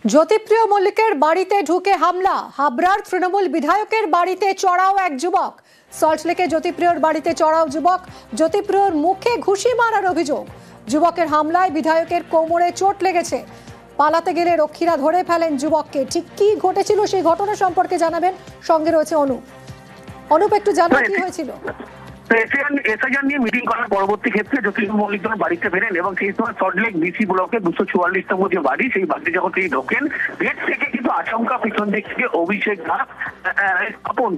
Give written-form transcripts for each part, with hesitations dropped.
জ্যোতিপ্রিয় মল্লিকের বাড়িতে ঢুকে হামলা, হাবড়ার তৃণমূল বিধায়কের বাড়িতে চড়াও এক যুবক। সল্টলেকে জ্যোতিপ্রিয়র বাড়িতে চড়াও যুবক, জ্যোতিপ্রিয়র মুখে ঘুষি মারার অভিযোগ। যুবকের হামলায় বিধায়কের কোমরে চোট লেগেছে। পালাতে গেলে রক্ষীরা ধরে ফেলেন যুবককে। ঠিক কি ঘটেছিল সেই ঘটনা সম্পর্কে জানাবেন, সঙ্গে রয়েছে অনুপ। একটু জানান কি হয়েছিল। এসআইআর নিয়ে মিটিং করার পরবর্তী ক্ষেত্রে জ্যোতিপ্রিয় মল্লিক যখন বাড়িতে ফেরেন এবং সেই সময় সল্টলেক বিসি ব্লকে 244তম যে বাড়ি, সেই বাড়িতে যখন তিনি ঢোকেন, গেট থেকে কিন্তু আচমকা পিছন দিক থেকে অভিষেক দাস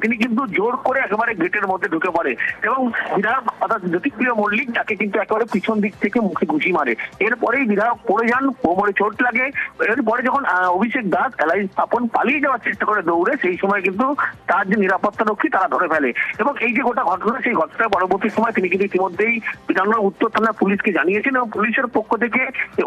তিনি কিন্তু জোর করে একেবারে গেটের মধ্যে ঢুকে পড়ে এবং বিধায়ক অর্থাৎ জ্যোতিপ্রিয় মল্লিক তাকে কিন্তু একেবারে পিছন দিক থেকে মুখে ঘুষি মারে। এরপরেই বিধায়ক পড়ে যান, কোমরে চোট লাগে। এরপরে যখন অভিষেক দাস এলাইজ স্থাপন পালিয়ে যাওয়ার চেষ্টা করে দৌড়ে, সেই সময় কিন্তু তার যে নিরাপত্তা রক্ষী তারা ধরে ফেলে এবং এই যে গোটা ঘটনা, সেই ঘটনা পরবর্তী সময় তিনি কিন্তু ইতিমধ্যেই বিধাননগর উত্তর থানা পুলিশকে জানিয়েছেন এবং পুলিশের পক্ষ থেকে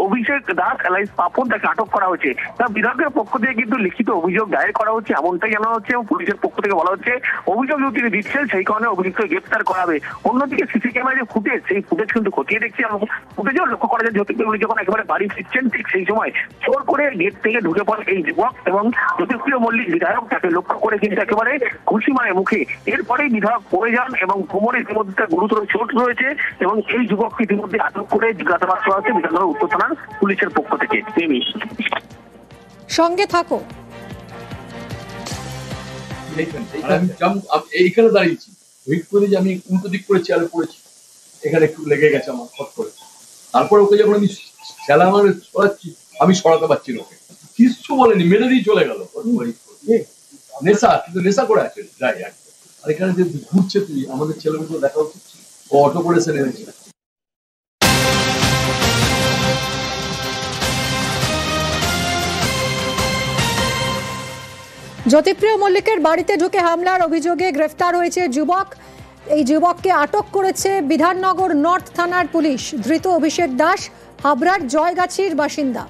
অভিষেক দাস এলাইজ স্থাপন তাকে আটক করা হয়েছে। তার বিধায়কের পক্ষ থেকে কিন্তু লিখিত অভিযোগ দায়ের করা হচ্ছে, এমনটাই জানা হচ্ছে এবং পুলিশের পক্ষ থেকে বলা হচ্ছে অভিযোগ যদি তিনি দিচ্ছেন সেই কারণে অভিযুক্ত গ্রেপ্তার করা হবে। অন্যদিকে সিসি ক্যামেরা যে ফুটেজ, সেই ফুটেজ কিন্তু খতিয়ে দেখছে এবং ফুটেজেও লক্ষ্য করা যায় জ্যোতিপ্রিয় মল্লিক যখন একেবারে বাড়ি ফিরছেন ঠিক সেই সময় জোর করে গেট থেকে ঢুকে পড়ে এই যুবক এবং জ্যোতিপ্রিয় মল্লিক বিধায়ক তাকে লক্ষ্য করে কিন্তু একেবারে ঘুষি মারে মুখে। এরপরেই বিধায়ক পড়ে যান এবং কোমরে ইতিমধ্যে গুরুতর চোট রয়েছে এবং এই যুবককে ইতিমধ্যে আটক করে জিজ্ঞাসাবাদ করা হচ্ছে বিধাননগর উত্তর থানার পুলিশের পক্ষ থেকে। সঙ্গে থাকো। এইখানে দাঁড়িয়েছি, ওয়েট করে যে আমি উল্টো দিক করে চেয়ারে পড়েছি, এখানে একটু লেগে গেছে আমার, ফট করে। তারপরে ওকে যখন আমি খেলা মারে সরাচ্ছি, আমি সরাতে পারছি না ওকে, কিচ্ছু বলেনি, মেরে দিয়ে চলে গেল। নেশা, কিন্তু নেশা করে আছে যাই। আর এখানে যে ঘুরছে, তুই আমাদের ছেলেমেয়েগুলো দেখা উচিত, ও অটো করে এসে নেমেছে। জ্যোতিপ্রিয় মল্লিকের বাড়িতে ঢুকে হামলার অভিযোগে গ্রেফতার হয়েছে যুবক। এই যুবককে আটক করেছে বিধাননগর নর্থ থানার পুলিশ। ধৃত অভিষেক দাস হাবড়ার জয়গাছির বাসিন্দা।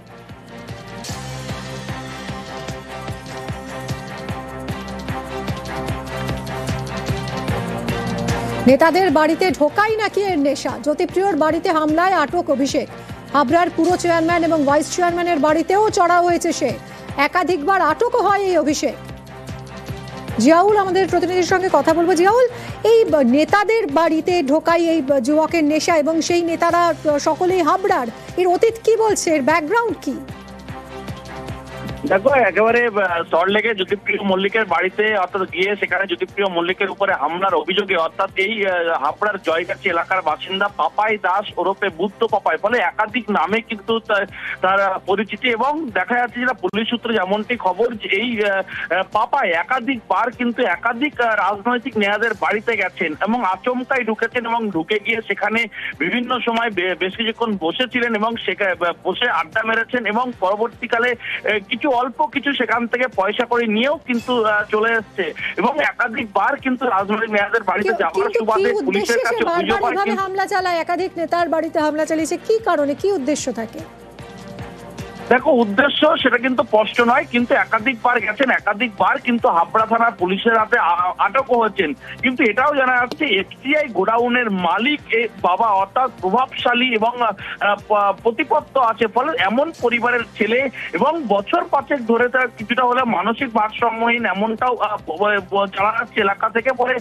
নেতাদের বাড়িতে ঢোকাই নাকি এর নেশা। জ্যোতিপ্রিয়র বাড়িতে হামলায় আটক অভিষেক। হাবড়ার পুরো চেয়ারম্যান এবং ভাইস চেয়ারম্যানের বাড়িতেও চড়াও হয়েছে সে। একাধিকবার আটকও হয় এই অভিষেক। জিয়াউল আমাদের প্রতিনিধির সঙ্গে কথা বলবো। জিয়াউল, এই নেতাদের বাড়িতে ঢোকাই এই যুবকের নেশা এবং সেই নেতারা সকলেই হাবড়ার, এর অতীত কি বলছে, এর ব্যাকগ্রাউন্ড কি? দেখো, একেবারে সল্টলেকে জ্যোতিপ্রিয় মল্লিকের বাড়িতে অর্থাৎ গিয়ে সেখানে জ্যোতিপ্রিয় মল্লিকের উপরে হামলার অভিযোগে অর্থাৎ এই হাবড়ার জয়গাছি এলাকার বাসিন্দা পাপাই দাস ওরফে বুদ্ধ পাপাই, ফলে একাধিক নামে কিন্তু তার পরিচিতি এবং দেখা যাচ্ছে যেটা পুলিশ সূত্রে যেমনটি খবর, যে এই পাপাই একাধিকবার কিন্তু একাধিক রাজনৈতিক নেতাদের বাড়িতে গেছেন এবং আচমকাই ঢুকেছেন এবং ঢুকে গিয়ে সেখানে বিভিন্ন সময় বেশ কিছুক্ষণ বসেছিলেন এবং সেখানে বসে আড্ডা মেরেছেন এবং পরবর্তীকালে কিছু অল্প কিছু সেখান থেকে পয়সা করে নিয়েও কিন্তু চলে এসছে এবং একাধিকবার কিন্তু রাজনৈতিক নেতাদের বাড়িতে যাওয়ার সুবাদে পুলিশের কাছে অভিযোগ হয়। হামলা চালায়, একাধিক নেতার বাড়িতে হামলা চালিয়েছে, কি কারণে, কি উদ্দেশ্য থাকে? দেখো, উদ্দেশ্য সেটা কিন্তু স্পষ্ট নয়, কিন্তু একাধিকবার গেছেন, একাধিকবার কিন্তু হাবড়া থানার পুলিশের হাতে আটকও হয়েছেন। কিন্তু এটাও জানা যাচ্ছে এফসিআই গোডাউনের মালিক বাবা অর্থাৎ প্রভাবশালী এবং প্রতিপত্ত আছে, ফলে এমন পরিবারের ছেলে এবং বছর পাঁচেক ধরে তার কিছুটা হলে মানসিক ভারসাম্যহীন, এমনটাও জানা যাচ্ছে এলাকা থেকে। পরে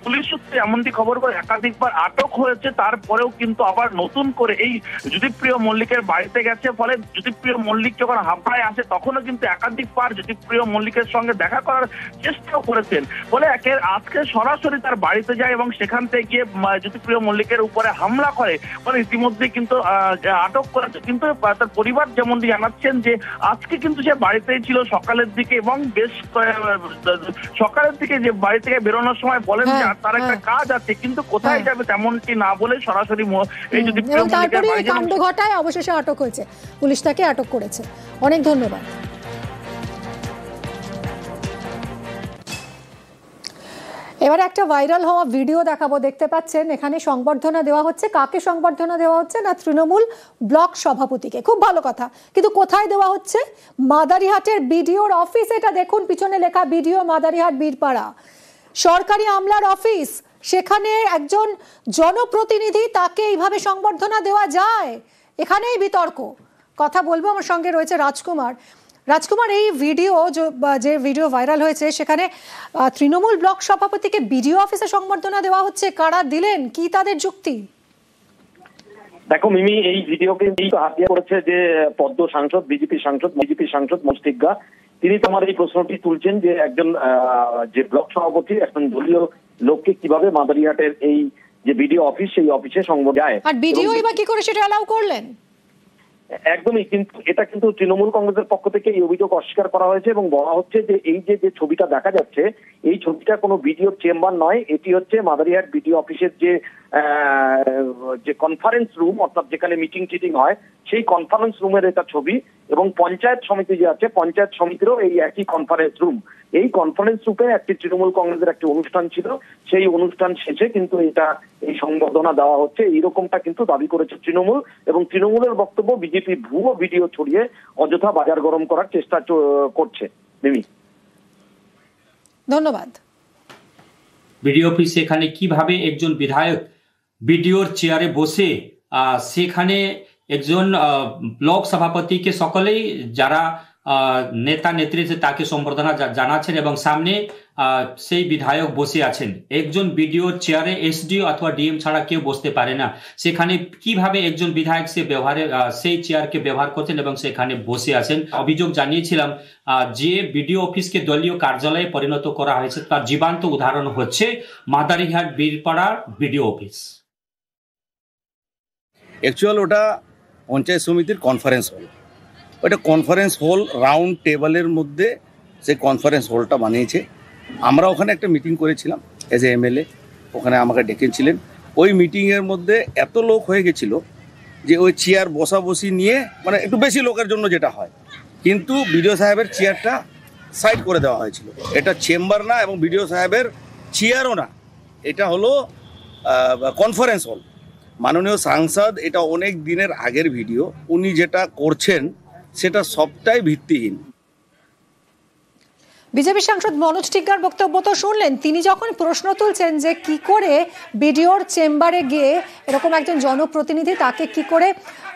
পুলিশ সূত্রে এমনটি খবর করে একাধিকবার আটক হয়েছে, তারপরেও কিন্তু আবার নতুন করে এই জ্যোতিপ্রিয় মল্লিকের বাড়িতে গেছে। ফলে জ্যোতিপ্রিয় মল্লিক যখন হাবড়ায় আসে তখনও কিন্তু একাধিকবার জ্যোতিপ্রিয় মল্লিকের সঙ্গে দেখা করার চেষ্টাও করেছেন। বলে আজকে সরাসরি তার বাড়িতে যায় এবং সেখান থেকে গিয়ে জ্যোতিপ্রিয় মল্লিকের উপরে হামলা করে। ফলে ইতিমধ্যে কিন্তু আটক করেছে। কিন্তু তার পরিবার যেমনটি জানাচ্ছেন যে আজকে কিন্তু সে বাড়িতেই ছিল সকালের দিকে এবং বেশ সকালের দিকে যে বাড়ি থেকে বেরোনোর সময় বলেন যে তার একটা কাজ আছে, কিন্তু কোথায় যাবে তেমনটি না বলে সরাসরি এই জ্যোতিপ্রিয় মল্লিকের বাড়ি কাণ্ড ঘটায় অবশেষে আটক হয়েছে, পুলিশ তাকে আটক করেছে। অনেক ধন্যবাদ। এবারে একটা ভাইরাল হওয়া ভিডিও দেখাবো। দেখতে পাচ্ছেন এখানে সংবর্ধনা দেওয়া হচ্ছে। কাকে সংবর্ধনা দেওয়া হচ্ছে? না, তৃণমূল ব্লক সভাপতিকে। খুব ভালো কথা, কিন্তু কোথায় দেওয়া হচ্ছে? মাদারিহাটের বিডিওর অফিস। এটা দেখুন, পিছনে লেখা বিডিও মাদারিহাট বীরপাড়া, সরকারি আমলার অফিস। সেখানে একজন জনপ্রতিনিধি, তাকে এইভাবে সংবর্ধনা দেওয়া যায়? এখানেই বিতর্ক। কথা বলবো, আমার সঙ্গে রয়েছে রাজকুমার। রাজকুমার, এই ভিডিও যে ভিডিও ভাইরাল হয়েছে সেখানে তৃণমূল ব্লক সভাপতিকে বিডিও অফিসে সংবর্ধনা দেওয়া হচ্ছে, কারা দিলেন, কি তাদের যুক্তি? দেখো মিমি, এই ভিডিওকে হাতিয়া করেছে যে পদ্ম সাংসদ, বিজেপি সাংসদ মুস্তিগা। তিনি তোমার এই প্রশ্নটি তুলছেন যে একজন যে ব্লক সভাপতি একজন দলীয় লোককে কিভাবে মাদারিহাটের এই যে বিডিও অফিস, সেই অফিসে সংবর্ধনা দেয়, আর বিডিওই বা কি করে সেটা অ্যালাউ করলেন? একদমই, কিন্তু এটা কিন্তু তৃণমূল কংগ্রেসের পক্ষ থেকে এই অভিযোগ অস্বীকার করা হয়েছে এবং বলা হচ্ছে যে এই যে ছবিটা দেখা যাচ্ছে, এই ছবিটা কোনো বিডিওর চেম্বার নয়, এটি হচ্ছে মাদারিহাট বিডিও অফিসের যে কনফারেন্স রুম, অর্থাৎ যেখানে মিটিং টিটিং হয়, সেই কনফারেন্স রুমের এটা ছবি। এবং পঞ্চায়েত সমিতি যে আছে, পঞ্চায়েত সমিতিরও এই একই কনফারেন্স রুম। এই কনফারেন্স রুমে একটি তৃণমূল কংগ্রেসের একটি অনুষ্ঠান ছিল, সেই অনুষ্ঠান শেষে কিন্তু এই সংবর্ধনা দেওয়া হচ্ছে, এইরকমটা কিন্তু দাবি করেছে তৃণমূল। এবং তৃণমূলের বক্তব্য, বিজেপি ভুয়ো ভিডিও ছড়িয়ে অযথা বাজার গরম করার চেষ্টা করছে। মিমি, ধন্যবাদ। বিডিও অফিসে এখানে কিভাবে একজন বিধায়ক বিডিওর চেয়ারে বসে সেখানে একজন ব্লক সভাপতিকে সকলেই যারা নেতা নেত্রী তাকে সম্বর্ধনা জানাচ্ছেন এবং সামনে সেই বিধায়ক বসে আছেন। একজন বিডিওর চেয়ারে এসডিও অথবা ডিএম ছাড়া কেউ বসতে পারে না। সেখানে কিভাবে একজন বিধায়ক সেই চেয়ারকে ব্যবহার করছেন এবং সেখানে বসে আছেন। অভিযোগ জানিয়েছিলাম যে বিডিও অফিসকে দলীয় কার্যালয়ে পরিণত করা হয়েছে, তার জীবন্ত উদাহরণ হচ্ছে Madarihat Birpara BDO office. Actual ওটা পঞ্চায়েত সমিতির কনফারেন্স হল, ওটা কনফারেন্স হল রাউন্ড টেবিলের মধ্যে সেই কনফারেন্স হলটা বানিয়েছে। আমরা ওখানে একটা মিটিং করেছিলাম এজ এ এমএলএ, ওখানে আমাকে ডেকেছিলেন। ওই মিটিংয়ের মধ্যে এত লোক হয়ে গেছিল যে ওই চেয়ার বসাবসি নিয়ে, মানে একটু বেশি লোকের জন্য যেটা হয়, কিন্তু বিডিও সাহেবের চেয়ারটা সাইড করে দেওয়া হয়েছিল। এটা চেম্বার না এবং বিডিও সাহেবের চেয়ারও না, এটা হলো কনফারেন্স হল। মাননীয় সাংসদ, এটা অনেক দিনের আগের ভিডিও, উনি যেটা করছেন সেটা সবটাই ভিত্তিহীন। বিজেপি সাংসদ মনোজ টিগ্গার বক্তব্য তো শুনলেন। তিনি যখন প্রশ্ন তুলছেন যে কি করে বিডিওর চেম্বারে গিয়ে এরকম একজন জনপ্রতিনিধি, তাকে কি করে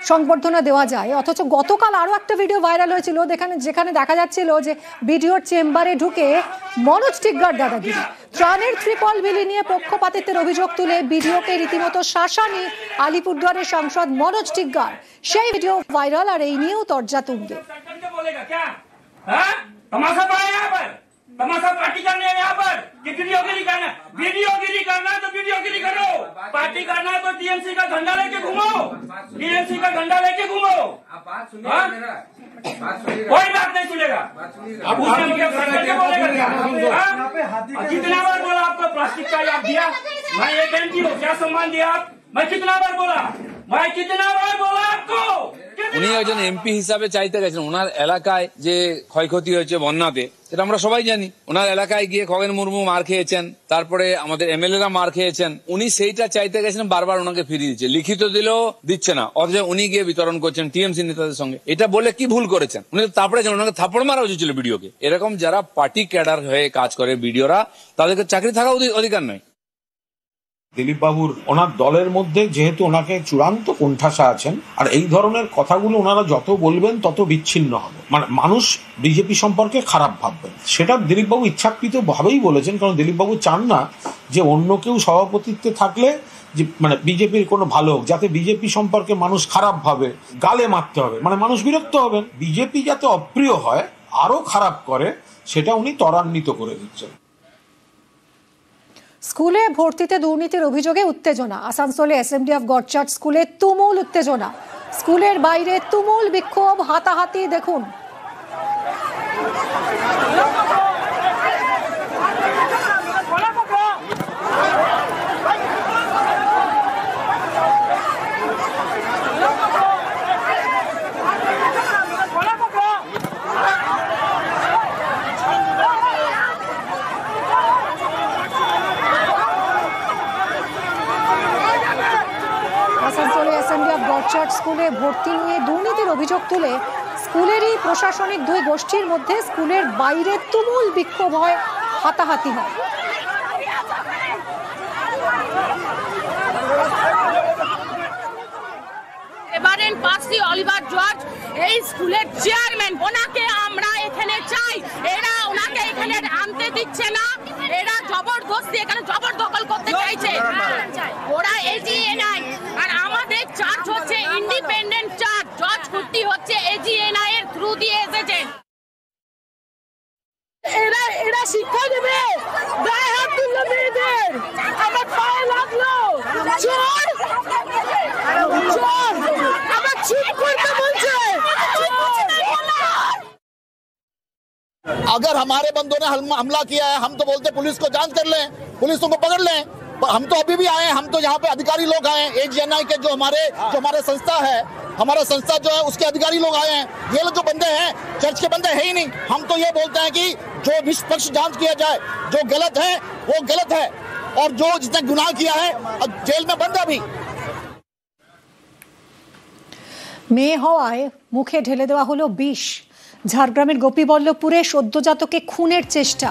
সংবর্ধনা দেওয়া যায়, অথচ গতকাল আরো একটা ভিডিও ভাইরাল হয়েছিল যেখানে দেখা যাচ্ছিল যে বিডিওর চেম্বারে ঢুকে মনোজ টিগ্গার দাদাগিরি, ত্রাণের ত্রিপল বিলি নিয়ে পক্ষপাতিত্বের অভিযোগ তুলে বিডিওকে রীতিমতো শাসানি আলিপুরদুয়ারের সাংসদ মনোজ টিগ্গার। সেই ভিডিও ভাইরাল, আর এই নিয়েও তর্জা তুঙ্গে। तमाशा पाया यहाँ पर, तमाशा पार्टी करने यहाँ पर, वीडियोगिरी करना, वीडियोगिरी करना तो वीडियोगिरी करो, पार्टी करना तो टीएमसी का झंडा लेके घूमो, टीएमसी का झंडा लेके घूमो। कोई बात नहीं सुनेगा। अब कितना बार बोला आपको प्लास्टिक का याद दिया, मैं ये थैंक यू, क्या सम्मान दिया आप, मैं कितना बार बोला आपको। উনি একজন এমপি হিসাবে চাইতে গেছেন ওনার এলাকায় যে ক্ষয়ক্ষতি হয়েছে বন্যাতে, সেটা আমরা সবাই জানি। ওনার এলাকায় গিয়ে খগেন মুর্মু মার খেয়েছেন, তারপরে আমাদের এমএলএরা মার খেয়েছেন। উনি সেইটা চাইতে গেছেন, বারবার ওনাকে ফিরিয়ে দিচ্ছে, লিখিত দিলেও দিচ্ছে না, অথচ উনি গিয়ে বিতরণ করছেন টিএমসি নেতাদের সঙ্গে। এটা বলে কি ভুল করেছেন? উনি তো তারপরে ওনাকে থাপ্পড় মারা উচিত ছিল বিডিওকে। এরকম যারা পার্টি ক্যাডার হয়ে কাজ করে বিডিওরা, তাদেরকে চাকরি থাকা অধিকার নয়। দিলীপ বাবুর ওনার দলের মধ্যে যেহেতু ওনাকে চূড়ান্ত কোণঠাসা আছেন, আর এই ধরনের কথাগুলো ওনারা যত বলবেন তত বিচ্ছিন্ন হবে, মানে মানুষ বিজেপি সম্পর্কে খারাপ ভাববেন। সেটা দিলীপ বাবু ইচ্ছাকৃত ভাবেই বলেছেন, কারণ দিলীপ বাবু চান না যে অন্য কেউ সভাপতিত্বে থাকলে যে মানে বিজেপির কোনো ভালো হোক, যাতে বিজেপি সম্পর্কে মানুষ খারাপ ভাবে, গালে মারতে হবে, মানে মানুষ বিরক্ত হবেন। বিজেপি যাতে অপ্রিয় হয়, আরো খারাপ করে, সেটা উনি ত্বরান্বিত করে দিচ্ছেন। স্কুলে ভর্তিতে দুর্নীতির অভিযোগে উত্তেজনা। আসানসোলে এসএমডি অফ গডচার্চ স্কুলে তুমুল উত্তেজনা, স্কুলের বাইরে তুমুল বিক্ষোভ, হাতাহাতি। দেখুন, গডচার্চ স্কুলে ভর্তি নিয়ে দুর্নীতির অভিযোগ তুলে স্কুলেরই প্রশাসনিক দুই গোষ্ঠীর মধ্যে স্কুলের বাইরে তুমুল বিক্ষোভ হয়, হাতাহাতি হয়। এবারেন পাসি অলিভার জর্জ এই স্কুলের চেয়ারম্যান, ওনাকে আমরা জবরদস্তি এখানে জবরদখল করতে চাইছে। ওরা এজিএনআই আর আমাদের চার্জ হচ্ছে ইন্ডিপেন্ডেন্ট চার্জ। জজ কুর্তি হচ্ছে এজিএনআই এর থ্রু দিয়ে এসেছে। এরা শিক্ষা দেবে, গায়ে হাত তুললো মেয়েদের, আমার পায়ে লাগলো, চোর চোর আমার চুপ করতে বলছে। अगर हमारे बंदों ने हमला किया है, हम तो बोलते पुलिस को जांच कर लें, पुलिस उनको पकड़ लें। पर हम तो अभी भी आए हैं, हम तो यहाँ पे अधिकारी लोग आए हैं, एजीएनआई के जो हमारे संस्था है, हमारा संस्था जो है उसके अधिकारी लोग आए हैं। ये लोग जो बंदे हैं चर्च के बंदे है ही नहीं। हम तो ये बोलते हैं कि जो निष्पक्ष जांच किया जाए, जो गलत है वो गलत है, और जो जिसने गुनाह किया है जेल में बंद है अभी। মেয়ে হওয়ায় মুখে ঢেলে দেওয়া হলো বিষ। ঝাড়গ্রামের গোপীবল্লভপুরে সদ্যজাতকে খুনের চেষ্টা,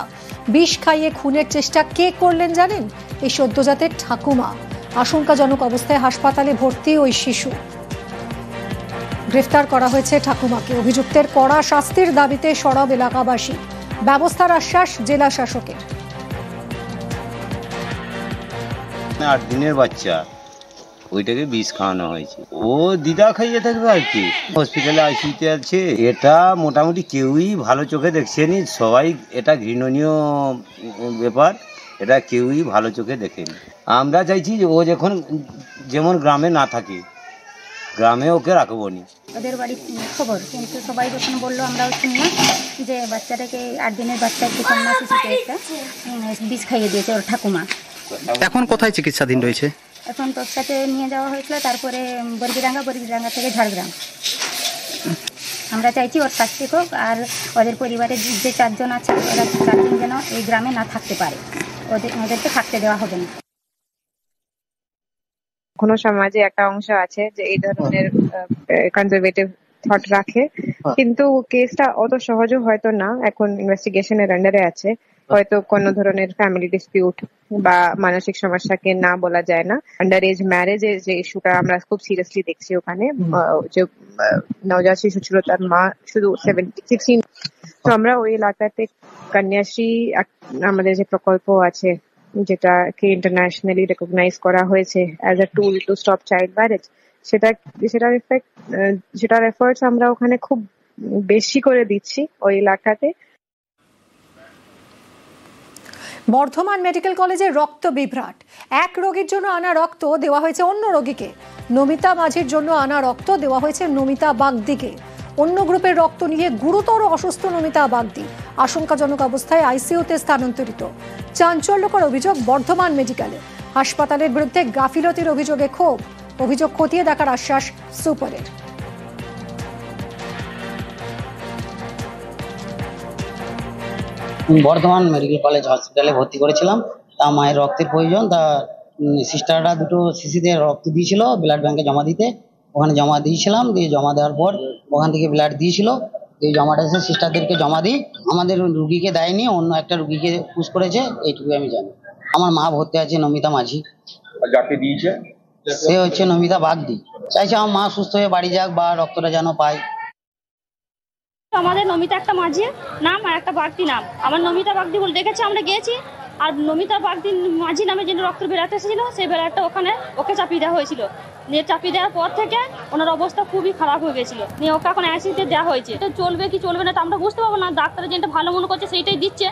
বিষ খাইয়ে খুনের চেষ্টা কে করলেন জানেন? এই সদ্যজাতের ঠাকুমা। আশঙ্কাজনক অবস্থায় হাসপাতালে ভর্তি ওই শিশু। গ্রেফতার করা হয়েছে ঠাকুমাকে। অভিযুক্তের কড়া শাস্তির দাবিতে সরব এলাকাবাসী। ব্যবস্থার আশ্বাস জেলা শাসকের। 8 দিনের বাচ্চা, ওইটাকে বিষ খাওয়ানো হয়েছে। ও দিদা খাইয়ে থাকবে আর কি। হসপিটালে আইসিইউতে আছে। এটা মোটামুটি কেউই ভালো চোখে দেখছেনি। সবাই এটা ঘৃণনীয় ব্যাপার, এটা কেউই ভালো চোখে দেখেনি। আমরা চাইছি যে ও যখন যেমন গ্রামে না থাকে, গ্রামে ওকে রাখবো নি। ওদের বাড়ির খবর, কিন্তু সবাই যখন বললো আমরাও শুনলাম যে বাচ্চাটাকে 8 দিনের বাচ্চা একটু কন্যা শিশুকে একটা বিষ খাইয়ে দিয়েছে ওর ঠাকুমা। এখন কোথায় চিকিৎসাধীন রয়েছে? এখন তোপসাতে নিয়ে যাওয়া হয়েছিল, তারপরে বর্গিরাঙ্গা থেকে ঝাড়গ্রাম। আমরা চাইছি ওর শাস্তি হোক, আর ওদের পরিবারের যে 4 জন আছে ওরা 4 জন যেন এই গ্রামে না থাকতে পারে, ওদেরকে থাকতে দেওয়া হবে না। কোনো সমাজে একটা অংশ আছে যে এই ধরনের কনজারভেটিভ থট রাখে, কিন্তু কেসটা অত সহজও হয়তো না। এখন ইনভেস্টিগেশনের আন্ডারে আছে। হয়তো কোনো ধরনের ফ্যামিলি ডিসপিউট বা মানসিক সমস্যাকে না বলা যায় না। আন্ডার এজ ম্যারেজের যে ইস্যুটা আমরা খুব সিরিয়াসলি দেখছি ওখানে, যে নবজাত শিশু ছিল তার মা শুধু 16। তো আমরা ওই এলাকাতে কন্যাশ্রী আমাদের যে প্রকল্প আছে, যেটাকে ইন্টারন্যাশনালি রেকগনাইজ করা হয়েছে as a tool to stop child marriage, সেটার এফার্টস আমরা ওখানে খুব বেশি করে দিচ্ছি ওই এলাকাতে। বর্ধমান মেডিকেল কলেজে রক্ত বিভ্রাট। এক রোগীর জন্য আনা রক্ত দেওয়া হয়েছে অন্য রোগীকে। নমিতা মাঝির জন্য আনা রক্ত দেওয়া হয়েছে নমিতা বাগদিকে। অন্য গ্রুপের রক্ত নিয়ে গুরুতর অসুস্থ নমিতা বাগদি আশঙ্কাজনক অবস্থায় আইসিইউতে স্থানান্তরিত। চাঞ্চল্যকর অভিযোগ বর্ধমান মেডিকেলে। হাসপাতালের বিরুদ্ধে গাফিলতির অভিযোগে ক্ষোভ। অভিযোগ খতিয়ে দেখার আশ্বাস সুপারের। বর্ধমান মেডিকেল কলেজ হসপিটালে ভর্তি করেছিলাম। তা মায়ের রক্তের প্রয়োজন, তা সিস্টাররা 2টো শিশিতে রক্ত দিয়েছিল ব্লাড ব্যাংকে জমা দিতে। ওখানে জমা দিয়েছিলাম, দিয়ে জমা দেওয়ার পর ওখান থেকে ব্লাড দিয়েছিল। এই জমাটা এসে সিস্টারদেরকে জমা দিই। আমাদের রুগীকে দেয়নি, অন্য একটা রুগীকে পুশ করেছে, এইটুকু আমি জানি। আমার মা ভর্তি আছে নমিতা মাঝি। যাকে দিয়েছে সে হচ্ছে নমিতা বাগদি। চাইছে আমার মা সুস্থ হয়ে বাড়ি যাক বা রক্তটা যেন পায়। আমাদের নমিতা একটা মাঝির নাম আর একটা বাগদি নাম। আমার নমিতা বাগদি বলে ডেকেছে, আমরা গিয়েছি। আর নমিতা বাগদি মাঝি নামে যে রক্তের বেলাটা এসেছিল, সেই বেলাটা ওখানে ওকে চাপিয়ে দেওয়া হয়েছিল। নিয়ে চাপিয়ে দেওয়ার পর থেকে ওনার অবস্থা খুবই খারাপ হয়ে গেছিল। নিয়ে ওকে এখন আইসিইউতে দেওয়া হয়েছে। চলবে কি চলবে না তা আমরা বুঝতে পারবো না। ডাক্তার যেটা ভালো মনে করছে সেইটাই দিচ্ছে।